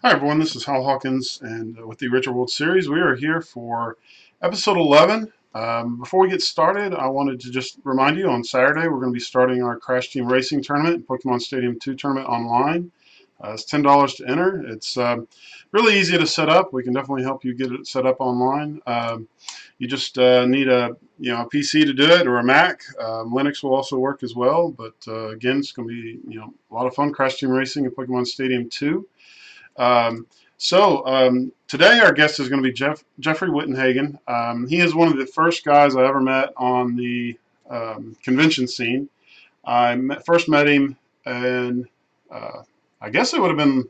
Hi, everyone. This is Hal Hawkins, and with the Richard World Series, we are here for episode 11. Before we get started, I wanted to just remind you on Saturday we're going to be starting our Crash Team Racing tournament, Pokemon Stadium 2 tournament online. It's $10 to enter. It's really easy to set up. We can definitely help you get it set up online. You just need a PC to do it or a Mac. Linux will also work as well. But again, it's going to be a lot of fun. Crash Team Racing at Pokemon Stadium 2. Today our guest is going to be Jeffrey Wittenhagen. He is one of the first guys I ever met on the convention scene. First met him, and I guess it would have been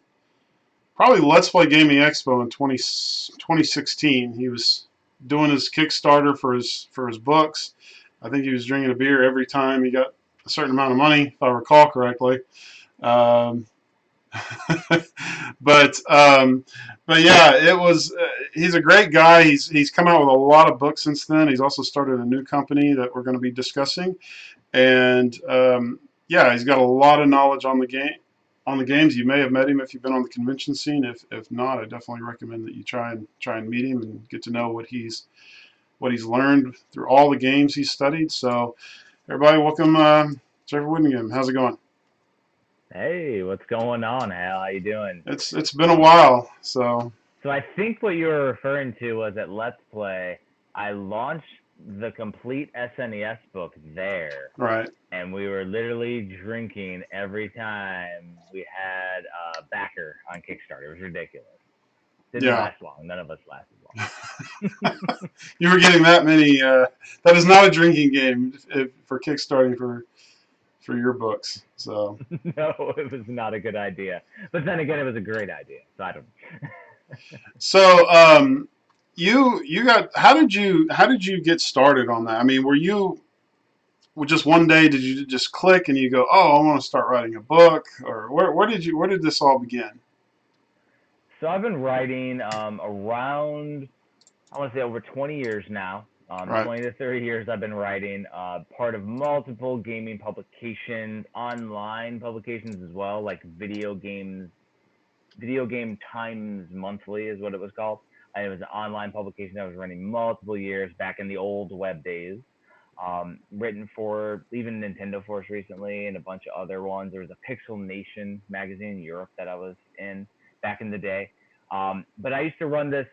probably Let's Play Gaming Expo in 2016. He was doing his Kickstarter for his books. I think he was drinking a beer every time he got a certain amount of money, if I recall correctly. Um, but but yeah, it was. He's a great guy. He's come out with a lot of books since then. He's also started a new company that we're going to be discussing, and yeah, he's got a lot of knowledge on the games. You may have met him if you've been on the convention scene. If not, I definitely recommend that you try and meet him and get to know what he's learned through all the games he's studied. So, everybody, welcome Jeffrey Whittingham. How's it going? Hey, what's going on, Hal? How you doing? It's been a while, so So I think what you were referring to was at Let's Play. I launched the complete SNES book there, right. and we were literally drinking every time we had a backer on Kickstarter. It was ridiculous. Didn't Yeah. last long. None of us lasted long. You were getting that many. That is not a drinking game for kickstarting for your books. So No, it was not a good idea. But then again, it was a great idea. So I don't. so you got how did you get started on that? I mean, were you just one day did you just click and you go, oh, I want to start writing a book, or where did this all begin? So I've been writing around, I want to say, over 20 years now. Right. 20 to 30 years I've been writing, part of multiple gaming publications, online publications as well, like Video Game Times Monthly is what it was called. And it was an online publication that was running multiple years back in the old web days. Written for even Nintendo Force recently and a bunch of other ones. There was a Pixel Nation magazine in Europe that I was in back in the day. But I used to run this,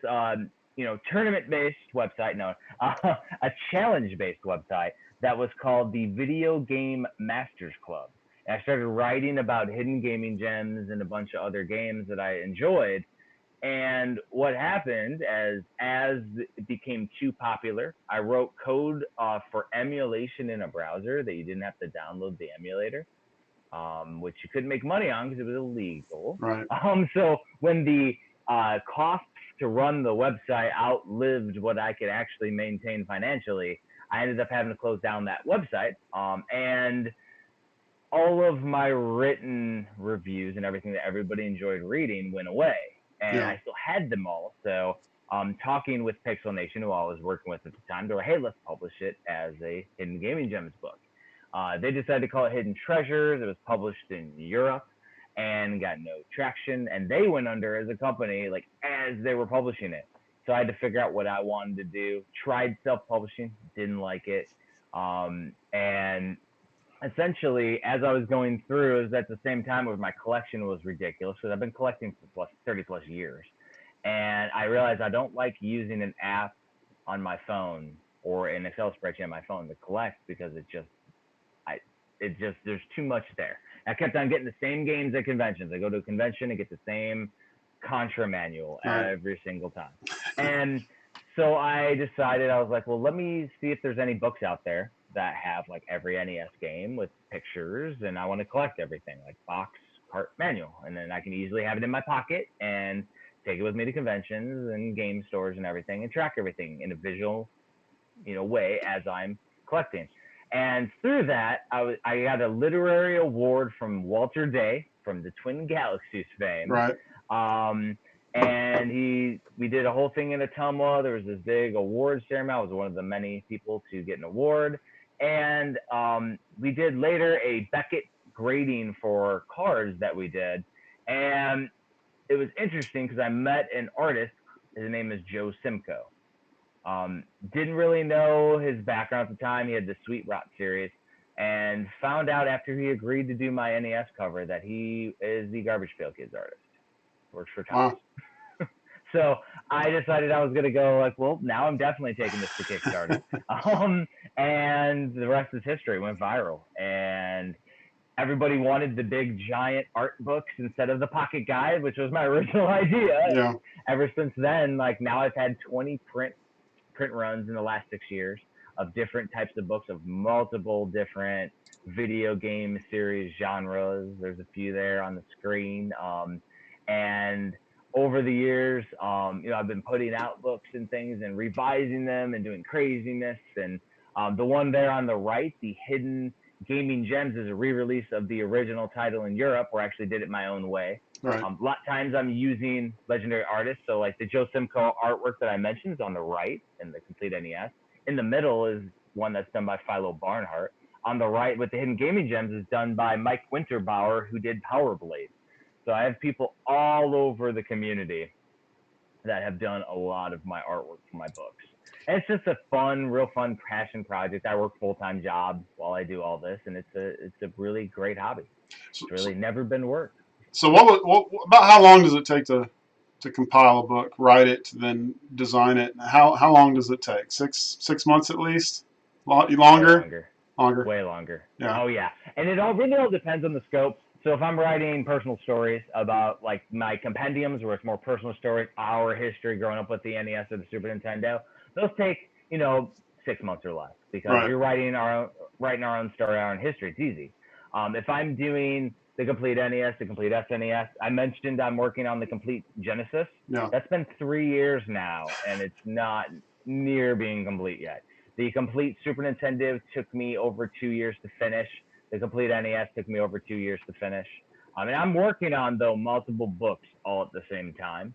tournament-based website, no, a challenge-based website that was called the Video Game Masters Club. And I started writing about hidden gaming gems and a bunch of other games that I enjoyed. And what happened as it became too popular, I wrote code for emulation in a browser that you didn't have to download the emulator, which you couldn't make money on because it was illegal. Right. So when the costs to run the website outlived what I could actually maintain financially, I ended up having to close down that website. And all of my written reviews and everything that everybody enjoyed reading went away, and Yeah. I still had them all. So, talking with Pixel Nation, who I was working with at the time, they were, "Hey, let's publish it as a Hidden Gaming Gems book." They decided to call it Hidden Treasures. It was published in Europe and got no traction, and they went under as a company, like as they were publishing it. So I had to figure out what I wanted to do. Tried self-publishing, didn't like it, and essentially, as I was going through, it was at the same time where my collection was ridiculous because I've been collecting for 30 plus years. And I realized I don't like using an app on my phone or an Excel spreadsheet on my phone to collect because I, there's too much there. I kept on getting the same games at conventions. I go to a convention and get the same Contra manual Right. every single time. And so I decided, I was like, well, let me see if there's any books out there that have like every NES game with pictures, and I want to collect everything, like box, cart, manual, and then I can easily have it in my pocket and take it with me to conventions and game stores and everything, and track everything in a visual, way as I'm collecting. And through that, I got a literary award from Walter Day from the Twin Galaxies fame. Right. Um, and we did a whole thing in Ottumwa. There was this big award ceremony. I was one of the many people to get an award. And we did later a Beckett grading for cards that we did. And it was interesting because I met an artist. His name is Joe Simcoe. Didn't really know his background at the time. He had the Sweet Rot series, and found out after he agreed to do my NES cover that he is the Garbage Pail Kids artist. Works for Tops. Wow. So I decided I was gonna go like, well, now I'm definitely taking this to Kickstarter. Um, and the rest is history. It went viral, and everybody wanted the big giant art books instead of the pocket guide, which was my original idea. Yeah. And ever since then, like now I've had 20 print runs in the last 6 years of different types of books of multiple different video game series genres. There's a few there on the screen. And over the years, I've been putting out books and things and revising them and doing craziness. And the one there on the right, the Hidden Gaming Gems, is a re-release of the original title in Europe, where I actually did it my own way. Right. A lot of times I'm using legendary artists. So like the Joe Simcoe artwork that I mentioned is on the right in the complete NES. In the middle is one that's done by Philo Barnhart. On the right with the Hidden Gaming Gems is done by Mike Winterbauer, who did Power Blade. So I have people all over the community that have done a lot of my artwork for my books. And it's just a fun, real fun passion project. I work full-time job while I do all this, and it's a really great hobby. It's really never been work. So what about how long does it take to compile a book, write it, then design it? How long does it take? Six months at least? Longer? Longer. Longer. Way longer. Yeah. Oh yeah. And it all really all depends on the scope. So if I'm writing personal stories about like my compendiums, where it's more personal stories, our history growing up with the NES or the Super Nintendo, those take 6 months or less, because Right. you're writing our own story, our own history. It's easy. If I'm doing the complete NES, the complete SNES, I mentioned I'm working on the complete Genesis. Yeah. That's been 3 years now, and it's not near being complete yet. The complete Super Nintendo took me over 2 years to finish. The complete NES took me over 2 years to finish. I mean, I'm working on though multiple books all at the same time.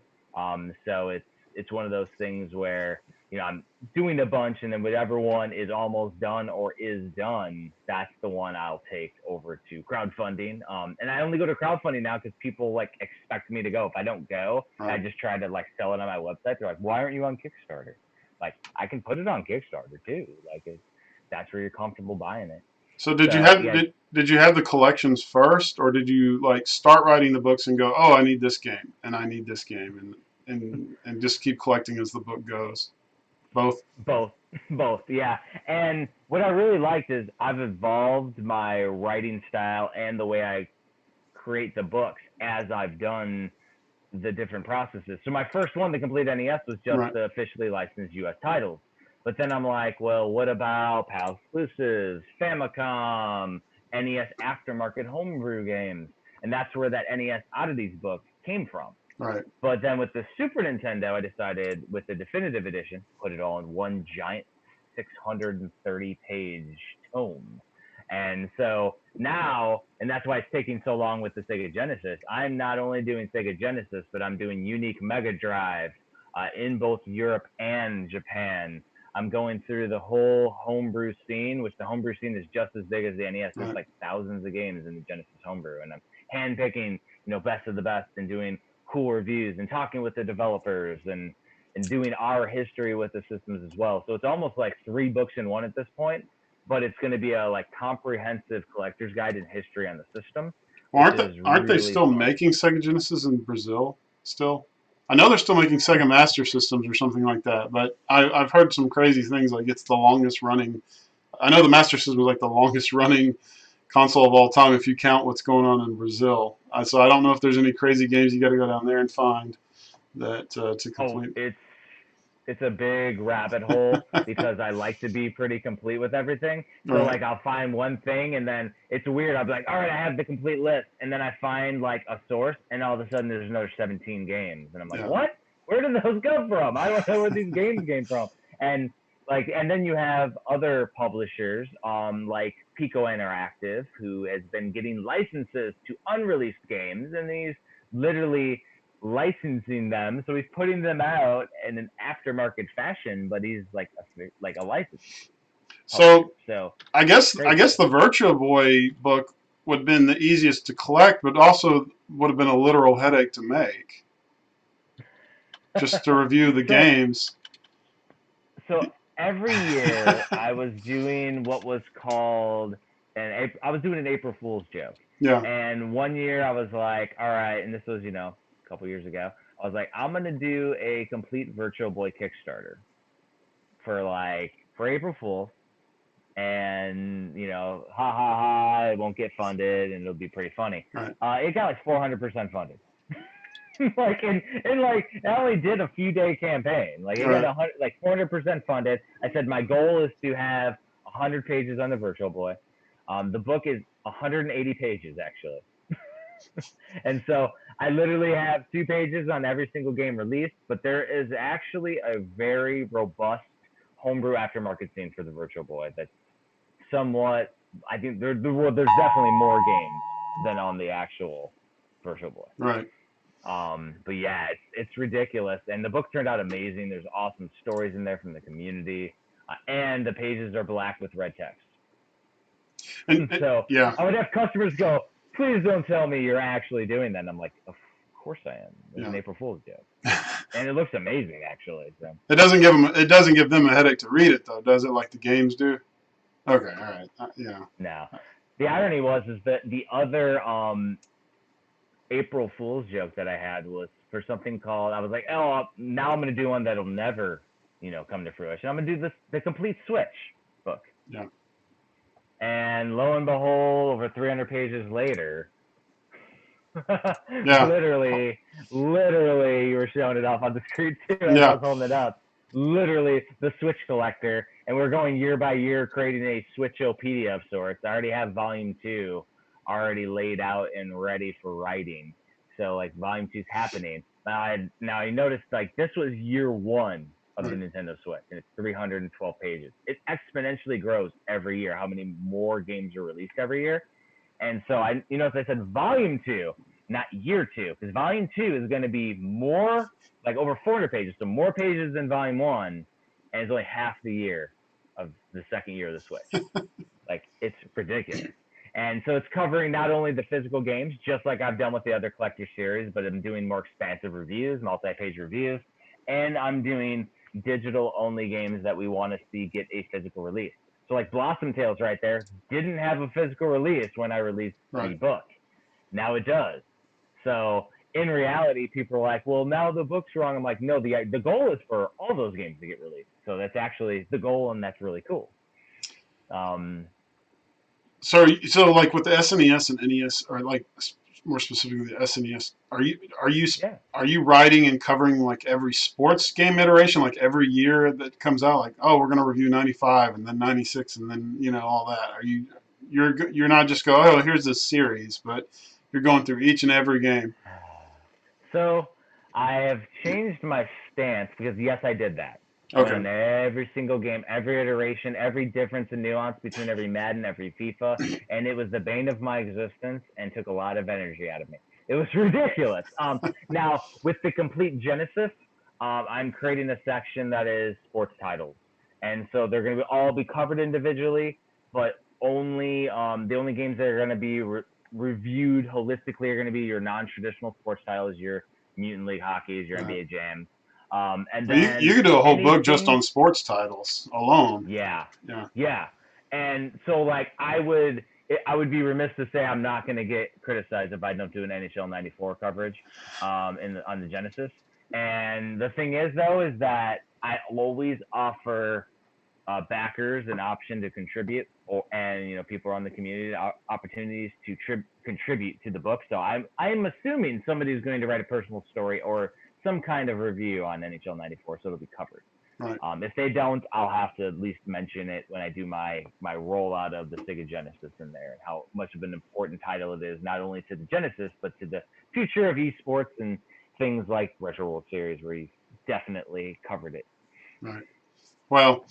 So it's one of those things where I'm doing a bunch, and then whatever one is almost done or is done, that's the one I'll take over to crowdfunding. And I only go to crowdfunding now because people like expect me to go. If I don't go, Right. I just try to like sell it on my website. They're like, "Why aren't you on Kickstarter?" Like, I can put it on Kickstarter too. Like, that's where you're comfortable buying it. So did you So have yeah, did you have the collections first, or did you like start writing the books and go, oh, I need this game and I need this game, and just keep collecting as the book goes? Both. both, both, yeah. And what I really liked is I've evolved my writing style and the way I create the books as I've done the different processes. So my first one, the complete NES, was just Right. the officially licensed U.S. titles. But then I'm like, well, what about PAL exclusives, Famicom, NES aftermarket homebrew games? And that's where that NES Oddities book came from. Right. But then with the Super Nintendo, I decided with the definitive edition, put it all in one giant 630-page tome. And so now, and that's why it's taking so long with the Sega Genesis, I'm not only doing Sega Genesis, but I'm doing Unique Mega Drive in both Europe and Japan. I'm going through the whole homebrew scene, which the homebrew scene is just as big as the NES. There's Right. like thousands of games in the Genesis homebrew, and I'm handpicking, best of the best, and doing cool reviews and talking with the developers and doing our history with the systems as well. So it's almost like 3 books in one at this point, but it's going to be a like comprehensive collector's guide and history on the system. Well, Which is aren't they really still fun. making Sega Genesis in Brazil still? I know they're still making Sega Master Systems or something like that, but I've heard some crazy things like it's the longest running. I know the Master System is like the longest running console of all time if you count what's going on in Brazil. So I don't know if there's any crazy games you got to go down there and find that to Oh, complete. it's a big rabbit hole because I like to be pretty complete with everything. So Right. like I'll find one thing and then it's weird. I'll be like, all right, I have the complete list, and then I find like a source, and all of a sudden there's another 17 games, and I'm like, Yeah. what? Where did those come from? I don't know where these games came from. And and then you have other publishers, like Pico Interactive, who has been getting licenses to unreleased games, and he's literally licensing them. So he's putting them out in an aftermarket fashion, but he's like a license publisher. So So I crazy. guess the Virtua Boy book would have been the easiest to collect, but also would have been a literal headache to make. just to review the So games. so every year I was doing what was called I was doing an April Fool's joke. Yeah. And one year I was like, all right, and this was, a couple years ago. I was like, I'm gonna do a complete Virtual Boy Kickstarter for April Fool's, and ha ha ha, it won't get funded, and it'll be pretty funny. Right. It got like 400% funded. Like and like I only did a few day campaign. Like it got Right. 400% funded. I said my goal is to have 100 pages on the Virtual Boy. The book is 180 pages actually, and so I literally have 2 pages on every single game released. But there is actually a very robust homebrew aftermarket scene for the Virtual Boy that's somewhat. I think there's definitely more games than on the actual Virtual Boy. Right. But yeah, it's ridiculous, and the book turned out amazing. There's awesome stories in there from the community, and the pages are black with red text. And So yeah. I would have customers go, "Please don't tell me you're actually doing that." And I'm like, "Of course I am. It's an Yeah. April Fool's joke," and it looks amazing actually. So It doesn't give them a headache to read it though, does it? Like the games do. Okay. All right. Yeah. now, the irony is that the other April Fool's joke that I had was for something called. I was like, "Oh, now I'm going to do one that'll never, come to fruition. I'm going to do the complete Switch book." Yeah. And lo and behold, over 300 pages later, Yeah. literally, you were showing it off on the screen too as I Yeah. was holding it up. Literally, the Switch collector, and we're going year by year creating a Switchopedia of sorts. I already have Volume 2 already laid out and ready for writing. So like Volume 2 is happening. Now I noticed like this was year 1 of the Right. Nintendo Switch, and it's 312 pages. It exponentially grows every year. How many more games are released every year? And so as I said, Volume 2, not year 2, because Volume 2 is going to be more, like over 400 pages, so more pages than Volume 1, and it's only half the year of the second year of the Switch. Like it's ridiculous. And so it's covering not only the physical games, just like I've done with the other collector series, but I'm doing more expansive reviews, multi-page reviews, and I'm doing digital only games that we want to see get a physical release. So like Blossom Tales right there didn't have a physical release when I released the Right. book. Now it does. So in reality, people are like, well, now the book's wrong. I'm like, no, the goal is for all those games to get released. So that's actually the goal, and that's really cool. So like with the SNES and NES, or like more specifically the SNES, Yeah. are you writing and covering like every sports game iteration, like every year that comes out? Like, oh, we're gonna review '95 and then '96 and then all that. You're not just go, oh, here's this series, but you're going through each and every game. So I have changed my stance because yes, I did that. I went Okay. on every single game, every iteration, every difference and nuance between every Madden, every FIFA, and it was the bane of my existence and took a lot of energy out of me. It was ridiculous. Now with the complete Genesis, I'm creating a section that is sports titles, and so they're going to all be covered individually, but only the only games that are going to be reviewed holistically are going to be your non-traditional sports titles, your Mutant League Hockeys, your Right. NBA Jams, and Well, you then could do a whole book just anything. on sports titles alone. Yeah, Yeah. yeah, and so like I would be remiss to say I'm not going to get criticized if I don't do an NHL '94 coverage on the Genesis. And the thing is though is that I always offer backers an option to contribute, and people on the community opportunities to contribute to the book. So I'm assuming somebody is going to write a personal story or some kind of review on NHL '94, so it'll be covered. Right. If they don't, I'll have to at least mention it when I do my rollout of the Sega Genesis in there, and how much of an important title it is, not only to the Genesis but to the future of esports and things like Retro World Series, where you definitely covered it. Right. Well,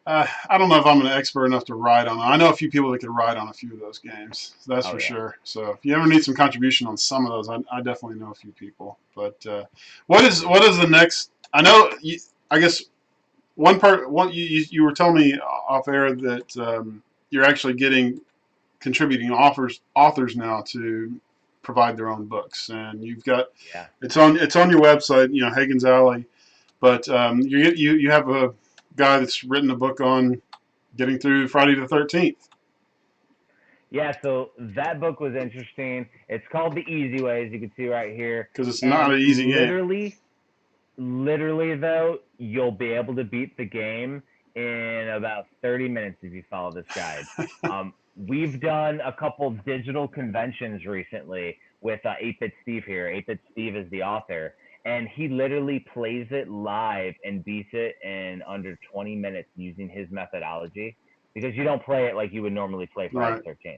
I don't know if I'm an expert enough to ride on it. I know a few people that could ride on a few of those games. That's Oh for yeah. sure. So if you ever need some contribution on some of those, I definitely know a few people. But what is the next? I know. I guess one part. You were telling me off air that you're actually getting contributing authors now to provide their own books, and you've got Yeah. it's on your website, Hagen's Alley. But you have a guy that's written a book on getting through Friday the 13th Yeah, so that book was interesting. It's called The Easy Way, as you can see right here. because it's not And an easy game. literally though, you'll be able to beat the game in about 30 minutes if you follow this guide. We've done a couple digital conventions recently with 8-Bit Steve here. 8-Bit Steve is the author, and he literally plays it live and beats it in under 20 minutes using his methodology, because you don't play it like you would normally play Friday Right. the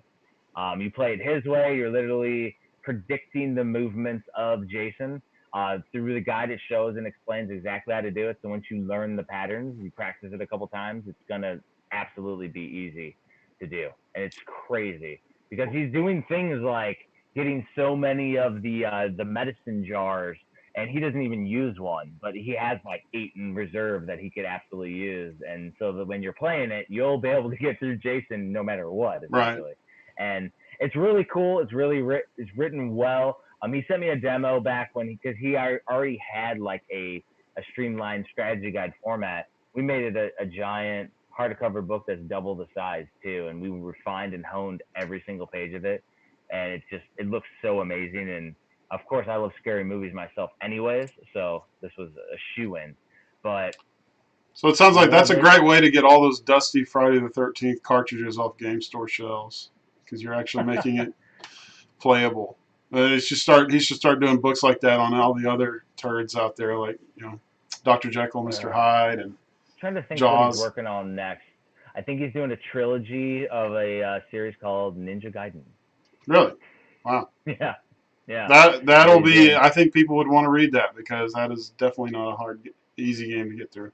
13th. You play it his way. You're literally predicting the movements of Jason. Through the guide, it shows and explains exactly how to do it. So once you learn the patterns, you practice it a couple times, it's gonna absolutely be easy to do. And it's crazy because he's doing things like getting so many of the medicine jars, and he doesn't even use one, but he has like 8 in reserve that he could absolutely use. And so that when you're playing it, you'll be able to get through Jason no matter what, Right. essentially. And it's really cool. It's really it's written well. He sent me a demo back when because he already had like a streamlined strategy guide format. We made it a giant hardcover book that's double the size too, and we refined and honed every single page of it, and it looks so amazing. And of course, I love scary movies myself, anyways, so this was a shoe in. But So it sounds like that's love a it. great way to get all those dusty Friday the 13th cartridges off game store shelves because you're actually making it playable. He should start doing books like that on all the other turds out there, like Dr. Jekyll, Mr. Hyde, and Trying to think what he's Jaws. working on next. I think he's doing a trilogy of a series called Ninja Gaiden. Really, wow. Yeah, yeah. So That'll he's be. doing. I think people would want to read that because that is definitely not a easy game to get through.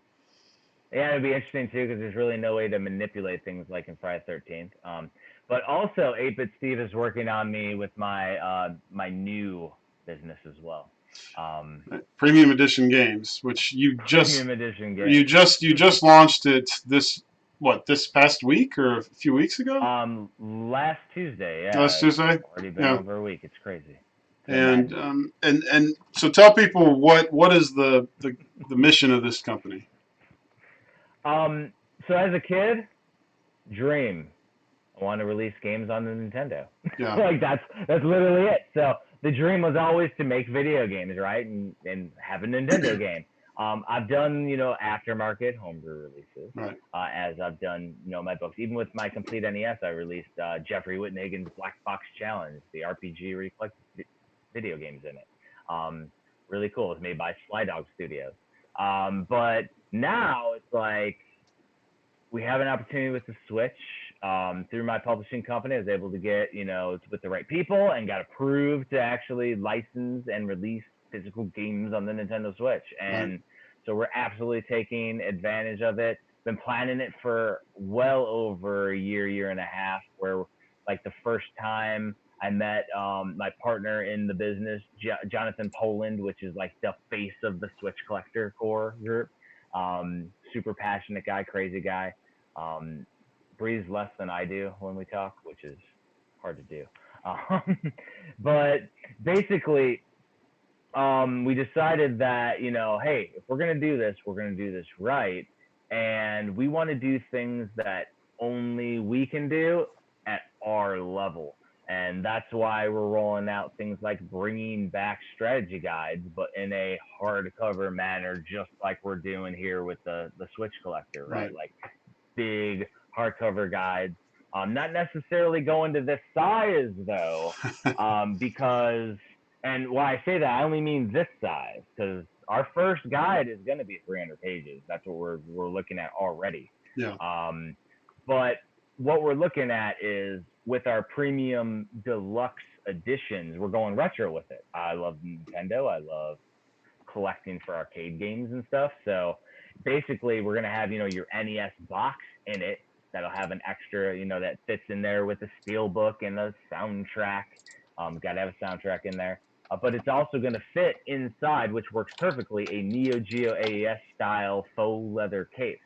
Yeah, it'd be interesting too because there's really no way to manipulate things like in Friday the 13th. But also, 8-Bit Steve is working on me with my new business as well. Um, Premium edition games, which Premium edition you games. just launched it this past week or a few weeks ago? Last Tuesday, Last yeah, it's Tuesday. already been Yeah. over a week. It's crazy to And imagine. so tell people what is the mission of this company? Um, so as a kid, dream. I want to release games on the Nintendo. Yeah. Like that's literally it. So the dream was always to make video games, right, and have a Nintendo game. I've done aftermarket homebrew releases, Right. as I've done my books. Even with my complete NES, I released Jeffrey Wittenhagen's Black Box Challenge, the RPG where you collect video games in it. Really cool. It was made by Sly Dog Studios. But now it's like we have an opportunity with the Switch. Through my publishing company, I was able to get, with the right people and got approved to actually license and release physical games on the Nintendo Switch. Right. And so we're absolutely taking advantage of it. Been planning it for well over a year and a half, where like the first time I met my partner in the business, Jonathan Poland, which is like the face of the Switch Collector Core group. Super passionate guy, crazy guy. Um, breathes less than I do when we talk, which is hard to do. Um, but basically, we decided that hey, if we're gonna do this, we're gonna do this right, and we want to do things that only we can do at our level. And that's why we're rolling out things like bringing back strategy guides, but in a hardcover manner, just like we're doing here with the Switch Collector, right? Right. Like big hardcover guides. Not necessarily going to this size though, because and why I say that, I only mean this size because our first guide is going to be 300 pages. That's what we're looking at already. Yeah. Um, but what we're looking at is with our premium deluxe editions, we're going retro with it. I love Nintendo. I love collecting for arcade games and stuff. So basically, we're gonna have your NES box in it that'll have an extra that fits in there with a steel book and a soundtrack. Got to have a soundtrack in there. But it's also going to fit inside, which works perfectly, a Neo Geo AES style faux leather case.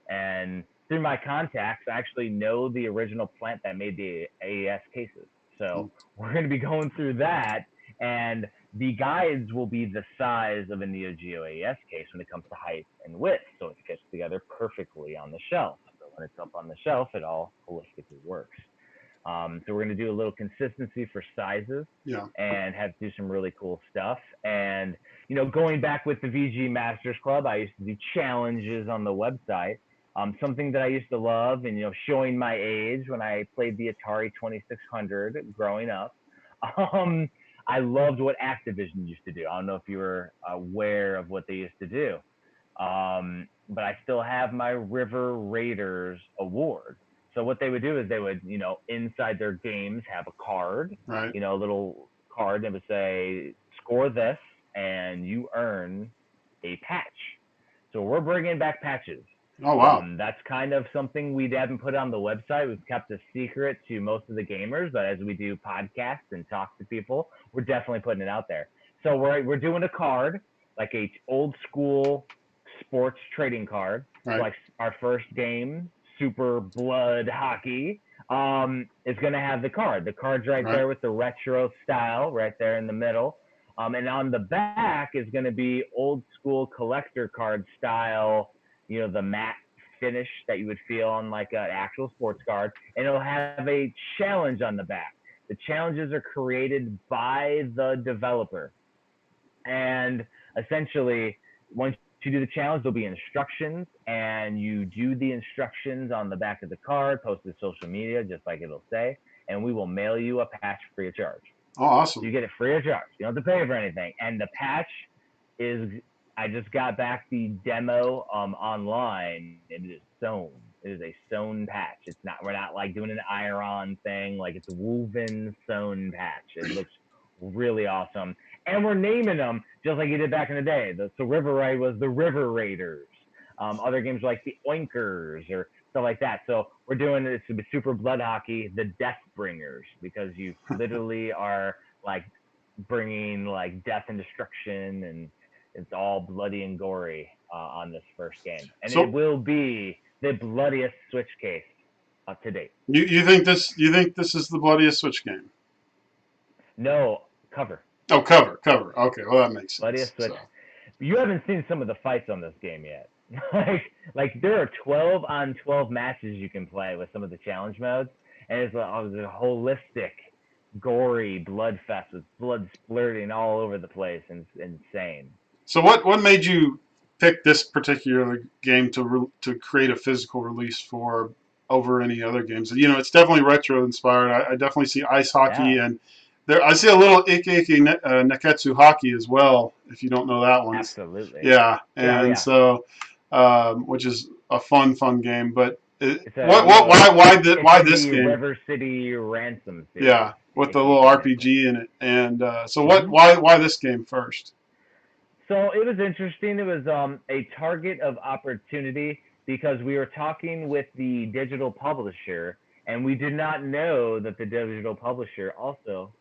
And through my contacts, I actually know the original plant that made the AES cases. So Mm. we're going to be going through that, and the guides will be the size of a Neo Geo AES case when it comes to height and width, so it fits together perfectly on the shelf. So when it's up on the shelf, it all holistically works. So we're going to do a little consistency for sizes Yeah. and have to do some really cool stuff. And, you know, going back with the VG Masters Club, I used to do challenges on the website. Something that I used to love, and, you know, showing my age when I played the Atari 2600 growing up. Um, I loved what Activision used to do. I don't know if you were aware of what they used to do. But I still have my River Raiders award. So what they would do is they would, you know, inside their games have a card, Right. you know, a little card that would say, score this and you earn a patch. So we're bringing back patches. Oh wow. That's kind of something we haven't put on the website. We've kept a secret to most of the gamers, but as we do podcasts and talk to people, we're definitely putting it out there. So we're doing a card, like a old school sports trading card. So Right. like our first game, Super Blood Hockey, is going to have the card. The card's right Right. there with the retro style right there in the middle. And on the back is going to be old school collector card style, you know, the matte finish that you would feel on like an actual sports card. And it'll have a challenge on the back. The challenges are created by the developer. And essentially, once you do the challenge, there'll be instructions, and you do the instructions on the back of the card, post it to social media, just like it'll say, and we will mail you a patch free of charge. Oh So you awesome. get it free of charge. You don't have to pay for anything. And the patch is, I just got back the demo online, and it is sewn. It is a sewn patch. It's not, we're not like doing an iron thing. Like, it's a woven sewn patch. It looks really awesome. And we're naming them just like you did back in the day. So River Raid was the River Raiders. Other games like the Oinkers or stuff like that. So we're doing this to be Super Blood Hockey, the Death Bringers, because you literally are like bringing like death and destruction, and it's all bloody and gory on this first game, and it So will be the bloodiest Switch case up to date. you think this is the bloodiest Switch game? No cover, Oh, cover. Okay, well that makes sense. bloodiest Switch. So You haven't seen some of the fights on this game yet. like there are 12 on 12 matches you can play with some of the challenge modes, and it's a holistic, gory blood fest with blood splurting all over the place, and it's insane. so what made you pick this particular game to create a physical release for over any other games? You know, it's definitely retro inspired. I definitely see ice hockey Yeah, and there I see a little Neketsu hockey as well. If you don't know that one, absolutely. yeah, Yeah, oh and yeah. so which is a fun game. But It's a what it's why in this the game? River City Ransom series, Yeah, with if the you've little seen it. RPG in it. And so what? Mm-hmm. Why this game first? So it was interesting. It was a target of opportunity because we were talking with the digital publisher, and we did not know that the digital publisher also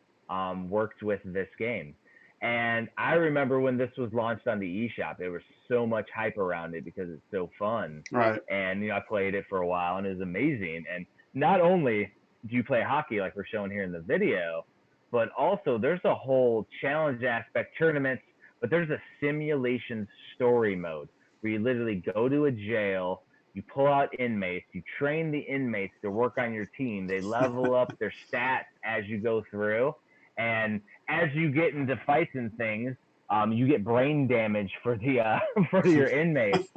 worked with this game. And I remember when this was launched on the eShop, there was so much hype around it because it's so fun. Right. And you know, I played it for a while, and it was amazing. And not only do you play hockey like we're showing here in the video, but also there's a whole challenge aspect, tournaments, but there's a simulation story mode where you literally go to a jail, you pull out inmates, you train the inmates to work on your team. They level up their stats as you go through, and as you get into fights and things, you get brain damage for the for your inmates,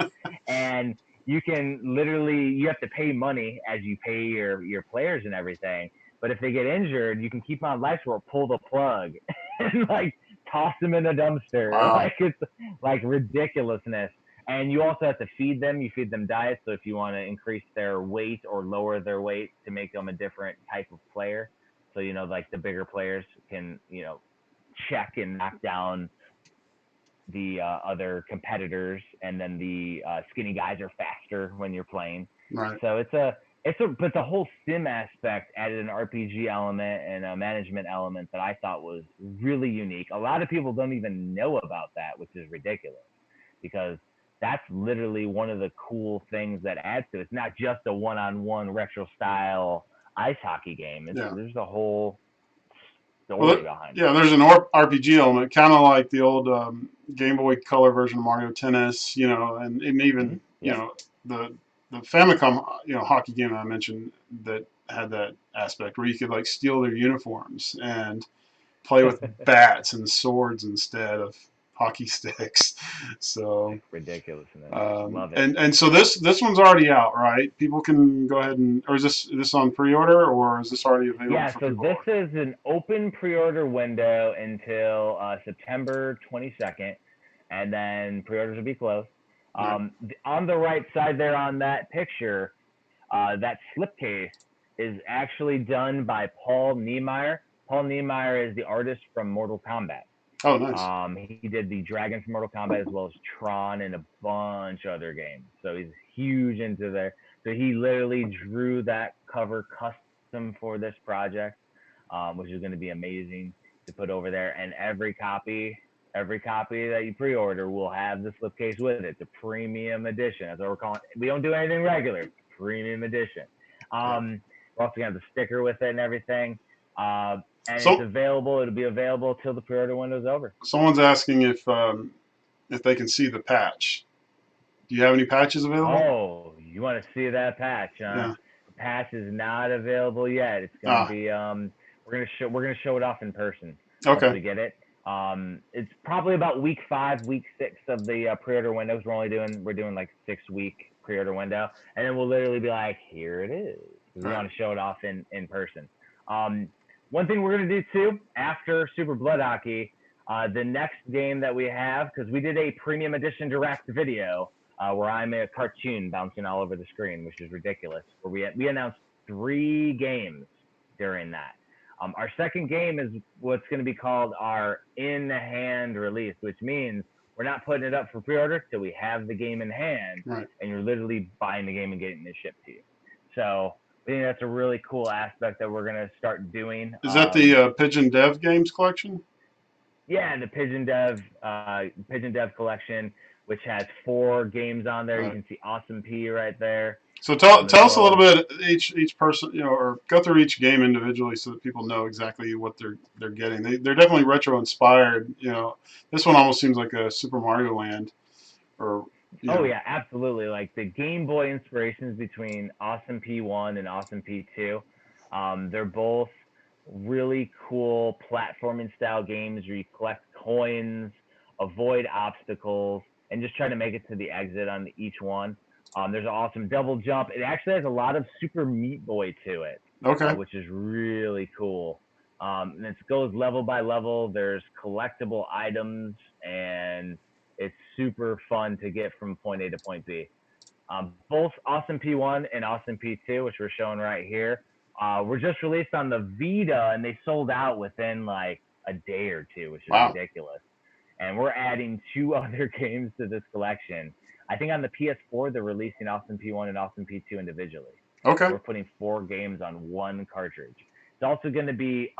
and you can literally, you have to pay money as you pay your players and everything. But if they get injured, you can keep on life support, pull the plug, and like toss them in a dumpster. Wow. Like, it's like ridiculousness. And you also have to feed them. You feed them diet. So if you want to increase their weight or lower their weight to make them a different type of player, so you know, like the bigger players can, you know, check and knock down the other competitors, and then the skinny guys are faster when you're playing. Right. So but the whole sim aspect added an RPG element and a management element that I thought was really unique. A lot of people don't even know about that, which is ridiculous because that's literally one of the cool things that adds to it. It's not just a one-on-one retro style ice hockey game. Yeah. There's a whole Well, story behind yeah, it. there's an RPG element, kind of like the old Game Boy Color version of Mario Tennis, and even Yep. the Famicom hockey game I mentioned that had that aspect where you could like steal their uniforms and play with bats and swords instead of hockey sticks. So Ridiculousness. Love it. and so this one's already out, right? People can go ahead and, or is this on pre-order, or is this already available Yeah, for so people to this order? is an open pre-order window until September 22nd, and then pre-orders will be closed. Right. On the right side there on that picture, that slipcase is actually done by Paul Niemeyer. Paul Niemeyer is the artist from Mortal Kombat. Oh, nice. He did the Dragon from Mortal Kombat as well as Tron and a bunch of other games. So he's huge into there. So he literally drew that cover custom for this project, which is going to be amazing to put over there. And every copy that you pre-order will have the slipcase with it, the premium edition. That's what we're calling it. We don't do anything regular. Premium edition. Yeah. We're also gonna have the sticker with it and everything. And it's So available. It'll be available till the pre-order window's over. someone's asking if they can see the patch. Do you have any patches available? Oh, you want to see that patch, huh? Yeah. The patch is not available yet. It's gonna Ah. be we're gonna show it off in person once Okay. we get it. It's probably about week 5, week 6 of the pre-order windows. We're doing like 6-week pre-order window, and then we'll literally be like, here it is. We Right. want to show it off in person. Um, One thing we're gonna do too after Super Blood Hockey, the next game that we have, because we did a premium edition direct video where I'm a cartoon bouncing all over the screen, which is ridiculous. Where we announced 3 games during that. Our second game is what's going to be called our in-hand release, which means we're not putting it up for pre-order till we have the game in hand, Right. and you're literally buying the game and getting it shipped to you. So I think that's a really cool aspect that we're going to start doing. Is that the Pigeon Dev Games collection? Yeah, the Pigeon Dev collection, which has 4 games on there. You Right. can see Awesome P right there, So tell as tell us a well little as bit each person, or go through each game individually so that people know exactly what they're getting. They're definitely retro inspired. This one almost seems like a Super Mario Land, or you Oh know, yeah, absolutely. Like the Game Boy inspirations between Awesome P1 and Awesome P2. They're both really cool platforming style games where you collect coins, avoid obstacles, and just try to make it to the exit on each one. There's an awesome double jump. It actually has a lot of Super Meat Boy to it, okay, which is really cool. And it goes level by level. There's collectible items, and it's super fun to get from point A to point B. Both Awesome P1 and Awesome P2, which we're showing right here, were just released on the Vita, and they sold out within like a day or two, which is wow, ridiculous. And we're adding 2 other games to this collection. I think on the PS4 they're releasing Awesome P1 and Awesome P2 individually. So okay, we're putting 4 games on one cartridge. It's also going to be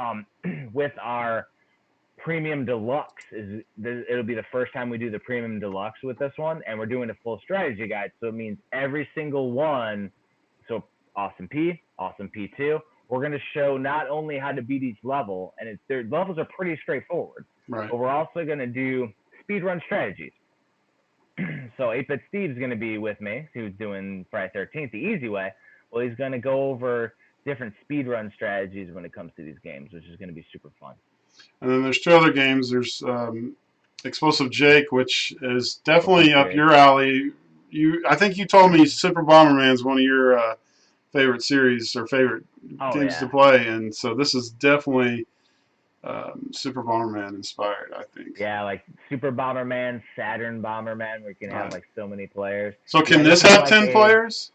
with our premium deluxe. It'll be the first time we do the premium deluxe with this one, and we're doing a full strategy guide. So it means every single one. So Awesome P, Awesome P2. We're going to show not only how to beat each level, and their levels are pretty straightforward, right. but we're also going to do speedrun strategies. So 8-Bit Steve's going to be with me, who's doing Friday 13th the easy way. Well, he's going to go over different speedrun strategies when it comes to these games, which is going to be super fun. And then there's 2 other games. There's Explosive Jake, which is definitely Explosive up Jake. your alley. I think you told me Super Bomberman is one of your favorite series or favorite Oh games to yeah, play, and so this is definitely Super Bomberman inspired, I think. yeah, like Super Bomberman, Saturn Bomberman, where you can have Right. like so many players. So can Yeah, this this is have like 10 a. players?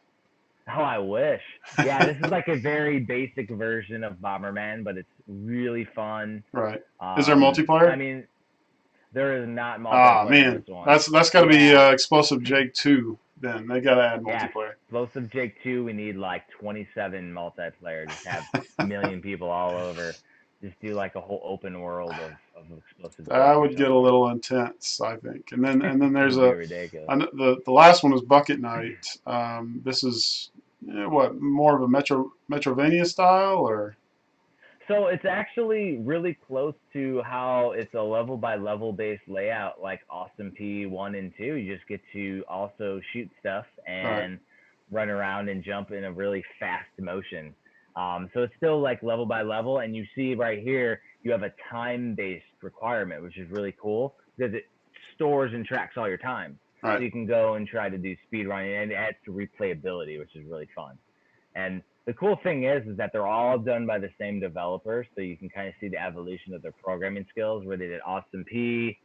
Oh, I wish. Yeah, this is like a very basic version of Bomberman, but it's really fun. Right. Is there multiplayer? I mean, there is not Ah, multiplayer in this man, one. that's got to be Yeah, Explosive Jake 2. Then they got to add yeah. multiplayer. Explosive Jake 2, we need like 27 multiplayer. Just have a million people all over. Just do like a whole open world of Explosive That Jake or would get a something. little intense, I think. And then It there's would be ridiculous. the last one is Bucket Night. This is what, more of a Metrovania style, or So it's actually really close to how it's a level by level based layout like Awesome P 1 and 2. You just get to also shoot stuff Right. and run around and jump in a really fast motion. So it's still like level by level, and you see right here you have a time based requirement, which is really cool because it stores and tracks all your time. So Right. you can go and try to do speed running, and it adds to replayability, which is really fun. And the cool thing is that they're all done by the same developer, so you can kind of see the evolution of their programming skills, where they did Awesome P,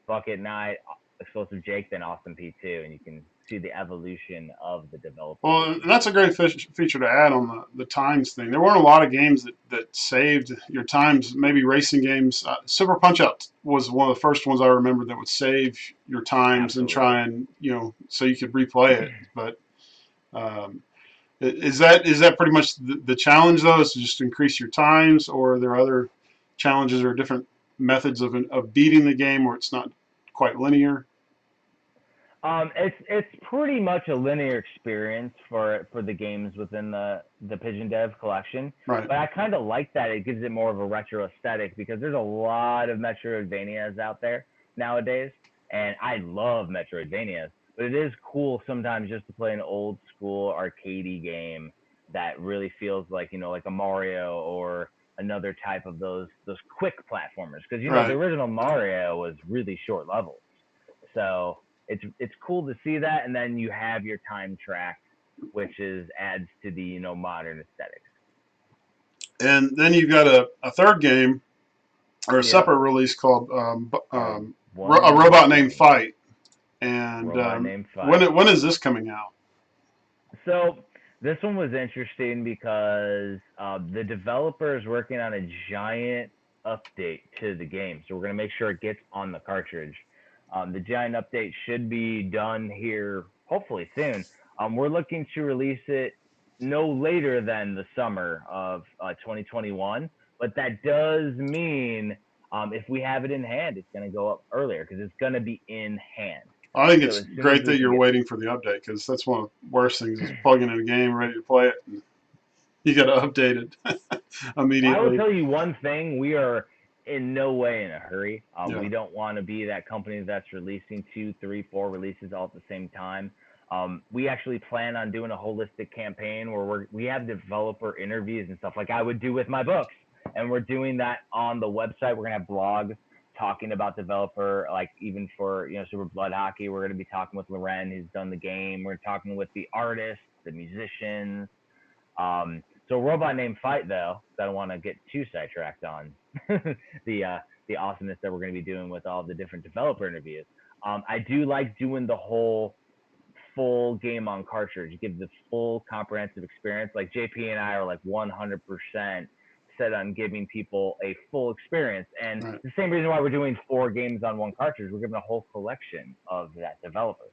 Bucket Night, Explosive Jake, then Awesome P2, and you can see the evolution of the developers, Well, which and is that's a really great cool. feature to add on the times thing. There weren't a lot of games that saved your times. Maybe racing games. Super Punch Out was one of the first ones I remember that would save your times and Absolutely. try and so you could replay it. But um, is that pretty much the challenge though? Is to just increase your times, or are there other challenges or different methods of beating the game where it's not quite linear? It's pretty much a linear experience for the games within the Pigeon Dev collection, Right. but I kind of like that it gives it more of a retro aesthetic because there's a lot of Metroidvanias out there nowadays, and I love Metroidvanias, but it is cool sometimes just to play an old school arcadey game that really feels like like a Mario or another type of those quick platformers because the Right. original Mario was really short levels, so it's cool to see that, and then you have your time track, which is adds to the modern aesthetics. And then you've got a third game or a Yep. separate release called A A one Robot Named game Fight. And robot named Fight. when is this coming out? So this one was interesting because the developer is working on a giant update to the game, so we're gonna make sure it gets on the cartridge. The giant update should be done here hopefully soon. We're looking to release it no later than the summer of 2021, but that does mean if we have it in hand, it's going to go up earlier because it's going to be in hand. I think So it's as soon as great we that can you're get waiting for the update because that's one of the worst things is plugging in a game ready to play it and you got to update it I will immediately. tell you one thing: we are in no way in a hurry. Yeah. We don't want to be that company that's releasing two, three, four releases all at the same time. We actually plan on doing a holistic campaign where we have developer interviews and stuff like I would do with my books, and we're doing that on the website. We're gonna have blogs talking about developer, like even for Super Blood Hockey. We're gonna be talking with Loren, who's done the game. We're talking with the artists, the musicians, so Robot Named Fight though, I don't want to get too sidetracked on the uh, the awesomeness that we're going to be doing with all the different developer interviews. I do like doing the whole full game on cartridge. You give the full comprehensive experience. Like JP and I are like 100% set on giving people a full experience, and Right. the same reason why we're doing 4 games on one cartridge. We're giving a whole collection of that developer.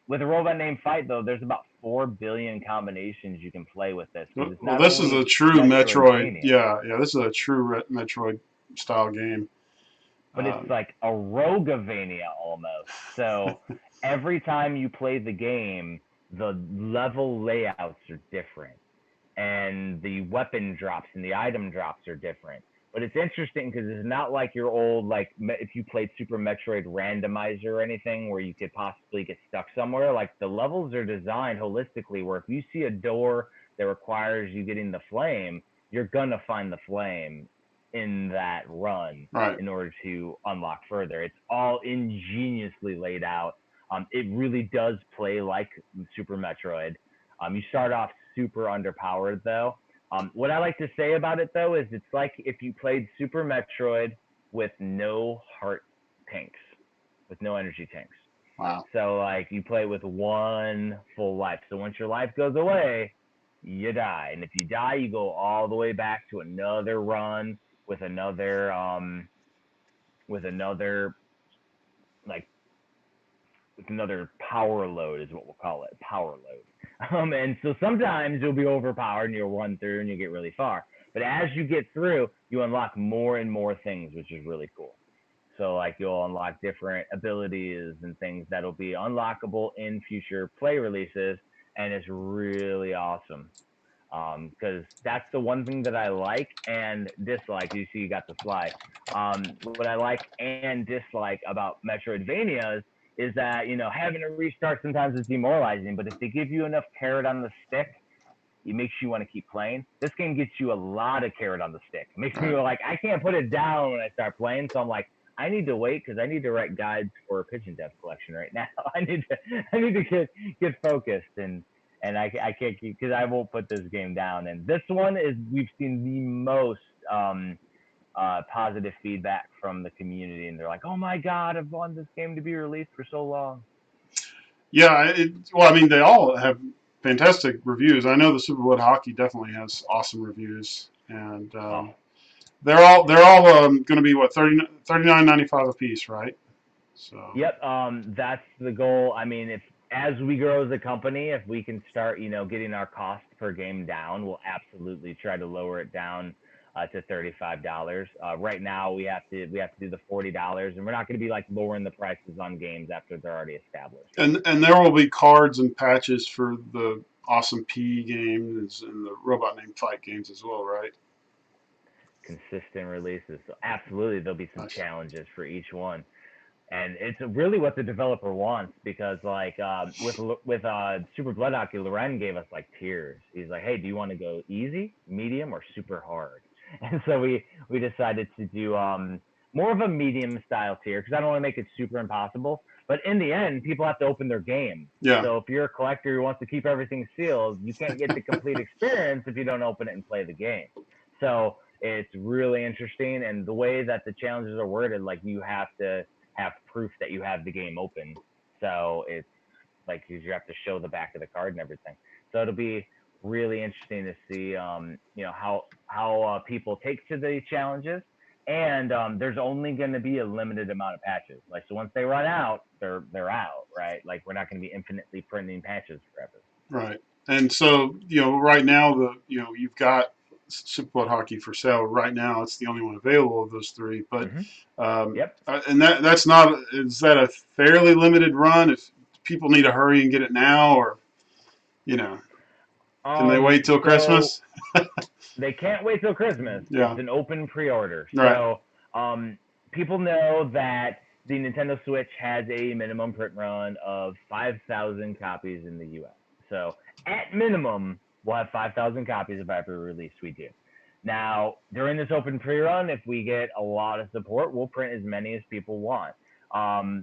With a robot named Fight, though, there's about 4 billion combinations you can play with this because it's Well, not this is a only true Metroid. Metroidvania, Yeah, yeah. This is a true Metroid style game. but it's Um, like a Rogavania almost. So every time you play the game, the level layouts are different, and the weapon drops and the item drops are different. But it's interesting because it's not like your old like if you played Super Metroid Randomizer or anything where you could possibly get stuck somewhere. Like the levels are designed holistically, where if you see a door that requires you getting the flame, you're gonna find the flame in that run right. in order to unlock further. It's all ingeniously laid out. It really does play like Super Metroid. You start off super underpowered though. What I like to say about it though is it's like if you played Super Metroid with no heart tanks, with no energy tanks. Wow. So like you play with one full life. So once your life goes away, you die. And if you die, you go all the way back to another run with another like with another power load is what we'll call it, power load. And so sometimes you'll be overpowered and you'll run through and you get really far. But as you get through, you unlock more and more things, which is really cool. So like you'll unlock different abilities and things that'll be unlockable in future play releases, and it's really awesome. because that's the one thing that I like and dislike. You see, you got the fly. What I like and dislike about Metroidvanias is that having to restart sometimes is demoralizing. But if they give you enough carrot on the stick, it makes you want to keep playing. This game gets you a lot of carrot on the stick. It makes me Right. like I can't put it down when I start playing. So I'm like, I need to wait because I need to write guides for a Pigeon Death collection right now. I need to get focused and I can't keep because I won't put this game down. And this one is we've seen the most positive feedback from the community, and they're like, "Oh my god, I've wanted this game to be released for so long." Yeah. Well, I mean, they all have fantastic reviews. I know the Superwood Hockey definitely has awesome reviews, and Oh, they're all going to be what 39.95 a piece, right? So. yep, that's the goal. I mean, if as we grow as a company, if we can start, getting our cost per game down, we'll absolutely try to lower it down to $35. Right now, we have to do the $40, and we're not going to be like lowering the prices on games after they're already established. And there will be cards and patches for the awesome P games and the robot named Fight games as well, right? Consistent releases, so absolutely there'll be some Nice. challenges for each one. And it's really what the developer wants because like with Super Blood Hockey, Loren gave us like tiers. He's like, hey, do you want to go easy, medium, or super hard? And so we decided to do more of a medium style tier because I don't want to make it super impossible. But in the end, people have to open their game. Yeah. So if you're a collector who wants to keep everything sealed, you can't get the complete experience if you don't open it and play the game. So it's really interesting, and the way that the challenges are worded, like you have to have proof that you have the game open. So it's like you have to show the back of the card and everything. So it'll be really interesting to see, how people take to the challenges. And there's only going to be a limited amount of patches. Like so, once they run out, they're out, right? Like we're not going to be infinitely printing patches forever. Right. And so, right now you've got Superboat Hockey for sale. Right now, it's the only one available of those three. But Mm-hmm. um, Yep. and that's not is that a fairly limited run? If people need to hurry and get it now, or you know, can they wait till So Christmas? they can't wait till Christmas. It's Yeah. an open pre-order. Right. So people know that the Nintendo Switch has a minimum print run of 5,000 copies in the U.S. So at minimum, we'll have 5,000 copies of every release we do. Now, during this open pre-run, if we get a lot of support, we'll print as many as people want.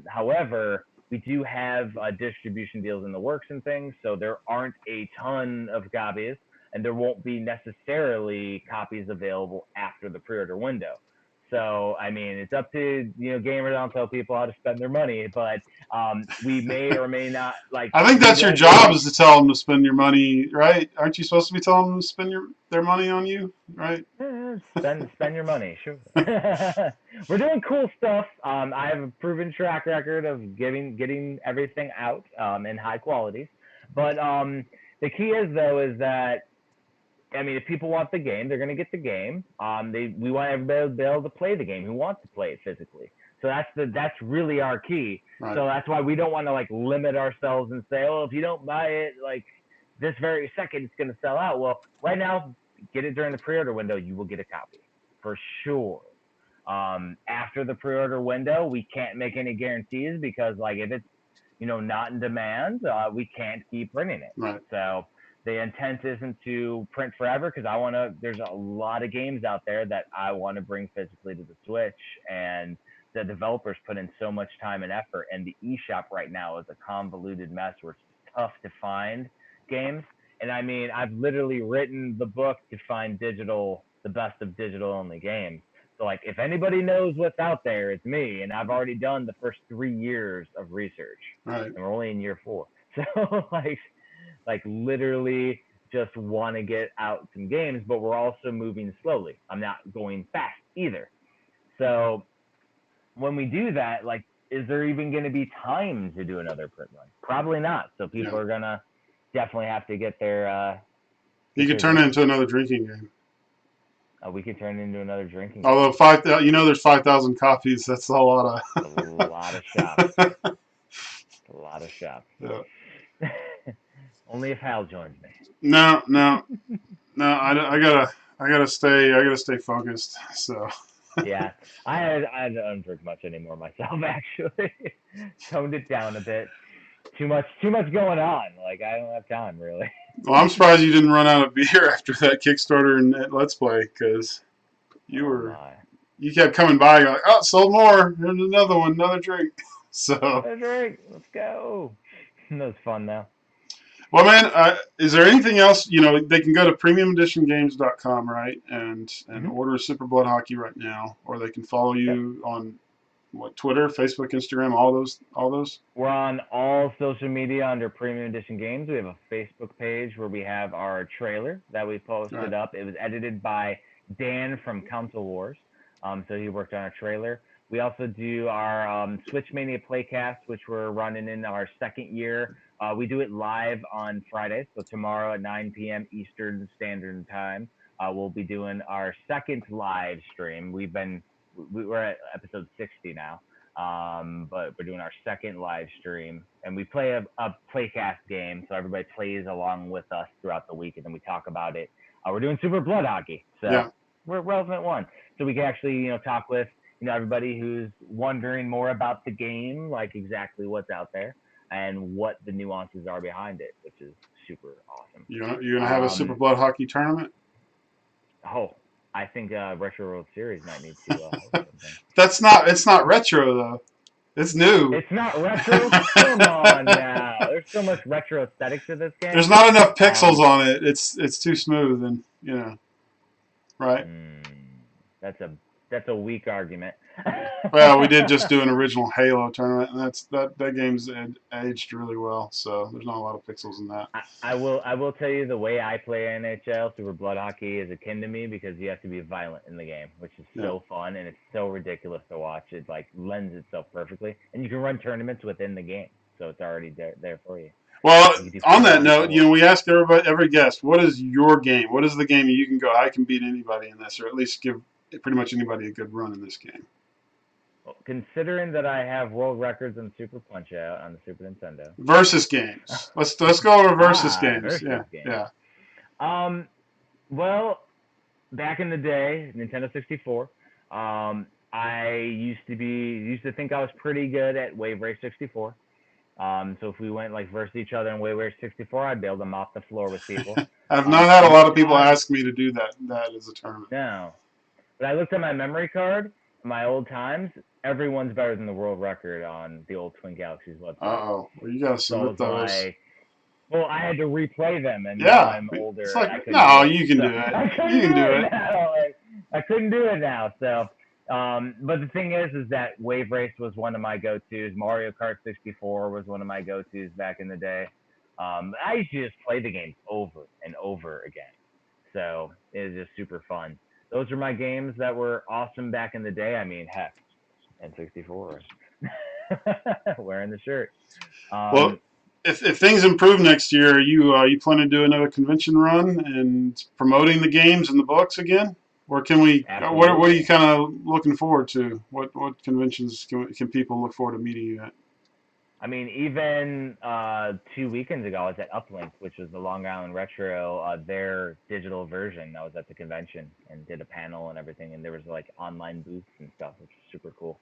However, we do have distribution deals in the works and things, so there aren't a ton of copies and there won't be necessarily copies available after the pre-order window. So, I mean, it's up to gamers. I don't tell people how to spend their money, but we may or may not like. I think We that's your won't job release. is to tell them to spend your money, right? Aren't you supposed to be telling them to spend their money on you, right? Spend your money, sure. We're doing cool stuff. I have a proven track record of getting everything out in high qualities. But the key is though is that I mean, if people want the game, they're going to get the game. We want everybody to be able to play the game who wants to play it physically. So that's really our key. Right. So that's why we don't want to like limit ourselves and say, oh, if you don't buy it like this very second, it's going to sell out. Well, right now, get it during the pre-order window, you will get a copy for sure. After the pre-order window, we can't make any guarantees because like if it's not in demand, we can't keep printing it. Right. So the intent isn't to print forever because I want to. There's a lot of games out there that I want to bring physically to the Switch, and the developers put in so much time and effort. And the eShop right now is a convoluted mess where it's tough to find games. And I mean, I've literally written the book to find the best of digital only games. So like, if anybody knows what's out there, it's me, and I've already done the first 3 years of research, Right. and we're only in year 4. So like literally just want to get out some games, but we're also moving slowly. I'm not going fast either. So when we do that, like, is there even going to be time to do another print run? Probably not. So people Yeah. are gonna definitely have to get You could turn it games. into another drinking game. We can turn it into another drinking game. Although there's 5,000 copies. That's a lot It's a lot of shops. of. A lot of shops. Yeah. Only if Hal joins me. No, no. No, I gotta stay focused. So Yeah, I don't drink much anymore myself. Actually, toned it down a bit. Too much going on. Like I don't have time really. well, I'm surprised you didn't run out of beer after that Kickstarter and that Let's Play because you Oh were my. you kept coming by. You're like, oh, sold more. Here's another one, another drink. So, Let's drink. Let's go. That was fun though. well, man, is there anything else? You know, they can go to premiumeditiongames.com, right, and Hmm. order Super Blood Hockey right now, or they can follow Yep. you on what Twitter, Facebook, Instagram, all those. We're on all social media under Premium Edition Games. We have a Facebook page where we have our trailer that we posted Right. up. It was edited by Dan from Council Wars. So he worked on our trailer. We also do our Switch Mania Playcast, which we're running in our second year. We do it live on Friday, so tomorrow at 9 p.m. Eastern Standard Time. We'll be doing our second live stream. We're at episode 60 now. But we're doing our second live stream, and we play a playcast game, so everybody plays along with us throughout the week, and then we talk about it. We're doing Super Blood Hockey, so Yeah. we're relevant one, so we can actually talk with everybody who's wondering more about the game, like exactly what's out there and what the nuances are behind it, which is super awesome. You're gonna have a Super Um, Blood Hockey tournament. oh, I think Retro World Series might need to host something. That's not. It's not retro though. It's new. It's not retro. Come on now. There's so much retro aesthetic to this There's game. not enough pixels Um, on it. It's too smooth and right. mm, that's a weak argument. Well, we did just do an original Halo tournament, and that game's aged really well. So there's not a lot of pixels in that. I will tell you the way I play NHL Super Blood Hockey is akin to me because you have to be violent in the game, which is Yeah. so fun and it's so ridiculous to watch. It like lends itself perfectly, and you can run tournaments within the game, so it's already there for you. Well, You can do on that 4 on note, 4. we ask every guest, what is your game? What is the game you can go? I can beat anybody in this, or at least give pretty much anybody a good run in this game. Well, considering that I have world records in Super Punch Out on the Super Nintendo. Versus games. Let's go over versus games. Versus Yeah, game. yeah. Um, well, back in the day, Nintendo 64. I used to think I was pretty good at Wave Race 64. So if we went like versus each other in Wave Race 64, I'd be able to mop the floor with people. I've not had I a lot looked of people on ask me to do that as a tournament. no, but I looked at my memory card, my old times. Everyone's better than the world record on the old Twin Galaxies website. Oh, well, you gotta So I submit was those. like, well, I had to replay them, and now Yeah, I'm it's older and like I couldn't no, do it. you can So do it. I You couldn't can do do it it. now. Like, I couldn't do it now. So, but the thing is that Wave Race was one of my go-tos. Mario Kart 64 was one of my go-tos back in the day. I used to just play the games over and over again. So it was just super fun. Those are my games that were awesome back in the day. I mean, heck, N64, wearing the shirt. Well, Um, if things improve next year, you plan to do another convention run and promoting the games and the books again, or can we? What are you Absolutely. kind of looking forward to? What conventions can people look forward to meeting you at? I mean, even 2 weekends ago, I was at Uplink, which was the Long Island Retro, their digital version. I was at the convention and did a panel and everything, and there was like online booths and stuff, which was super cool.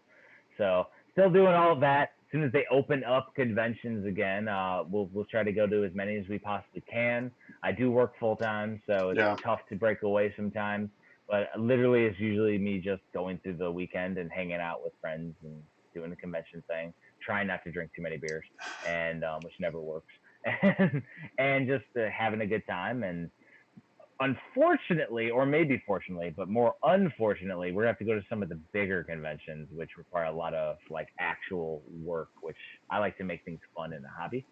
So still doing all of that. As soon as they open up conventions again, we'll try to go to as many as we possibly can. I do work full time, so it's Yeah. tough to break away sometimes. But literally, it's usually me just going through the weekend and hanging out with friends and doing the convention thing. Trying not to drink too many beers, and which never works, and just having a good time. And unfortunately, or maybe fortunately, but more unfortunately, we're gonna have to go to some of the bigger conventions, which require a lot of like actual work, which I like to make things fun in the hobby.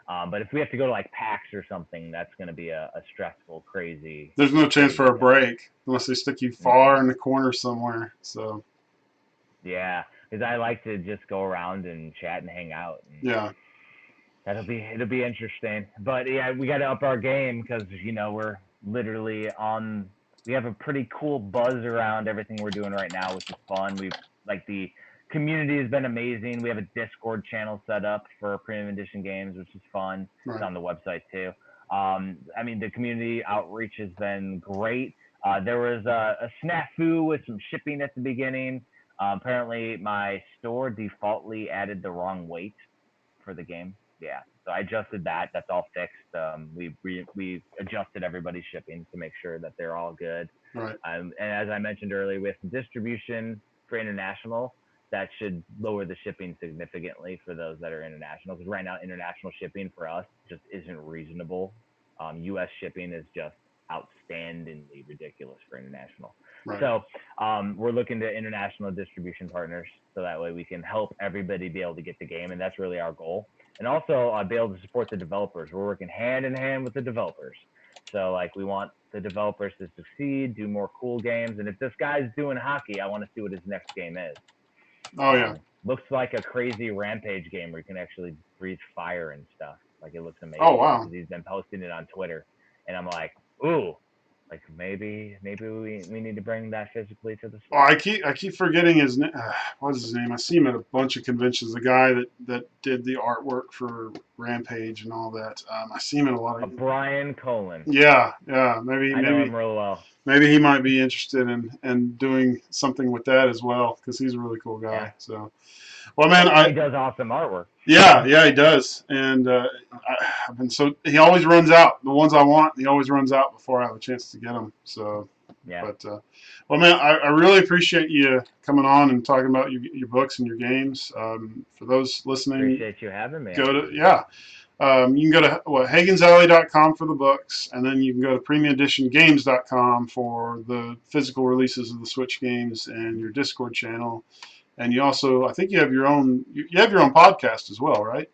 But if we have to go to like PAX or something, that's going to be a stressful, crazy, There's no chance for crazy a time. break unless they stick you far Mm-mm. in the corner somewhere. So Yeah, because I like to just go around and chat and hang out, and yeah, it'll be interesting. But yeah, we got to up our game because we're literally on. We have a pretty cool buzz around everything we're doing right now, which is fun. We've like the community has been amazing. We have a Discord channel set up for Premium Edition games, which is fun. It's right. on the website too. I mean, the community outreach has been great. There was a snafu with some shipping at the beginning. Apparently, my store defaultly added the wrong weight for the game. Yeah, so I adjusted that. That's all fixed. We adjusted everybody's shipping to make sure that they're all good. Right. And as I mentioned earlier, with distribution for international, that should lower the shipping significantly for those that are international. Because right now, international shipping for us just isn't reasonable. U.S. shipping is just outstandingly ridiculous for international. Right. So we're looking to international distribution partners so that way we can help everybody be able to get the game, and that's really our goal. And also be able to support the developers. We're working hand in hand with the developers. So like we want the developers to succeed, do more cool games, and if this guy's doing hockey, I want to see what his next game is. Oh yeah. Looks like a crazy rampage game where you can actually breathe fire and stuff. Like it looks Oh amazing wow. because he's been posting it on Twitter, and I'm like, ooh, like maybe we need to bring that physically to the Oh, Switch. I keep forgetting his name. What's his name? I see him at a bunch of conventions. The guy that did the artwork for Rampage and all that. I see him in a lot of. Brian Colin. Yeah, yeah. I know him real well. Maybe he might be interested in doing something with that as well because he's a really cool Yeah. guy. So, well, man, He does awesome artwork. yeah, he does, and I've been he always runs out. The ones I want, he always runs out before I have a chance to get them. So. Yeah. But, well, man, I really appreciate you coming on and talking about your books and your games. For those listening, appreciate you having me. You can go to HagensAlley.com for the books, and then you can go to PremiumEditionGames.com for the physical releases of the Switch games and your Discord channel. And you also, I think you have your own podcast as well, right?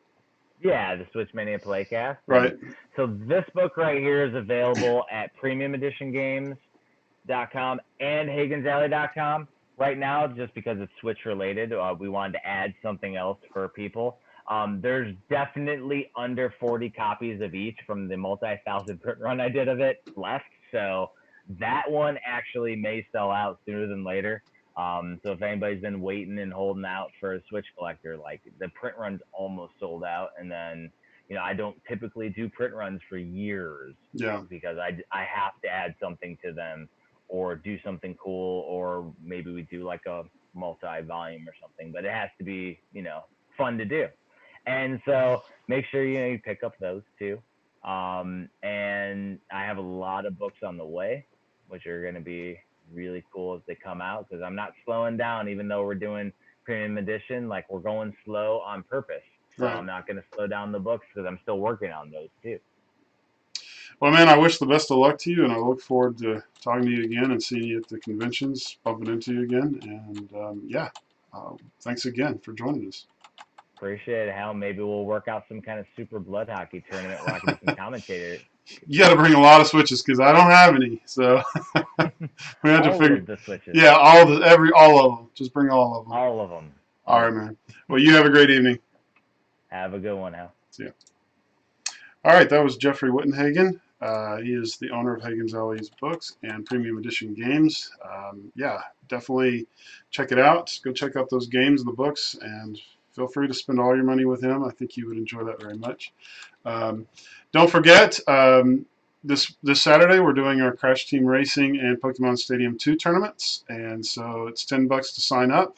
Yeah, the Switch Mania Playcast. Right. So this book right here is available at PremiumEditionGames.com and HagensAlley.com. Right now, just because it's Switch related, we wanted to add something else for people. There's definitely under 40 copies of each from the multi-thousand print run I did of it left. So that one actually may sell out sooner than later. So if anybody's been waiting and holding out for a Switch collector, like the print run's almost sold out. And then, I don't typically do print runs for years. Yeah. Because I have to add something to them or do something cool, or maybe we do like a multi-volume or something, but it has to be, fun to do. And so make sure you pick up those too. And I have a lot of books on the way, which are going to be really cool as they come out, because I'm not slowing down, even though we're doing premium edition. Like we're going slow on purpose. So Right. I'm not going to slow down the books because I'm still working on those too. Well, man, I wish the best of luck to you, and I look forward to talking to you again and seeing you at the conventions, bumping into you again. And thanks again for joining us. Appreciate it, Hal. Maybe we'll work out some kind of super blood hockey tournament where I can be some commentator. You got to bring a lot of switches because I don't have any. So we have to figure. The switches. Yeah, all of them. Just bring all of them. All of them. All right, man. Well, you have a great evening. Have a good one, Hal. See ya. All right, that was Jeffrey Wittenhagen. He is the owner of Hagen's Alley's Books and Premium Edition Games. Definitely check it out. Go check out those games and the books, and feel free to spend all your money with him. I think you would enjoy that very much. Don't forget, this Saturday we're doing our Crash Team Racing and Pokemon Stadium 2 tournaments, and so it's $10 to sign up,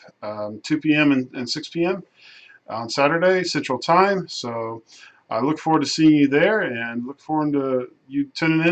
2 p.m. and 6 p.m. on Saturday Central Time. So I look forward to seeing you there, and look forward to you tuning in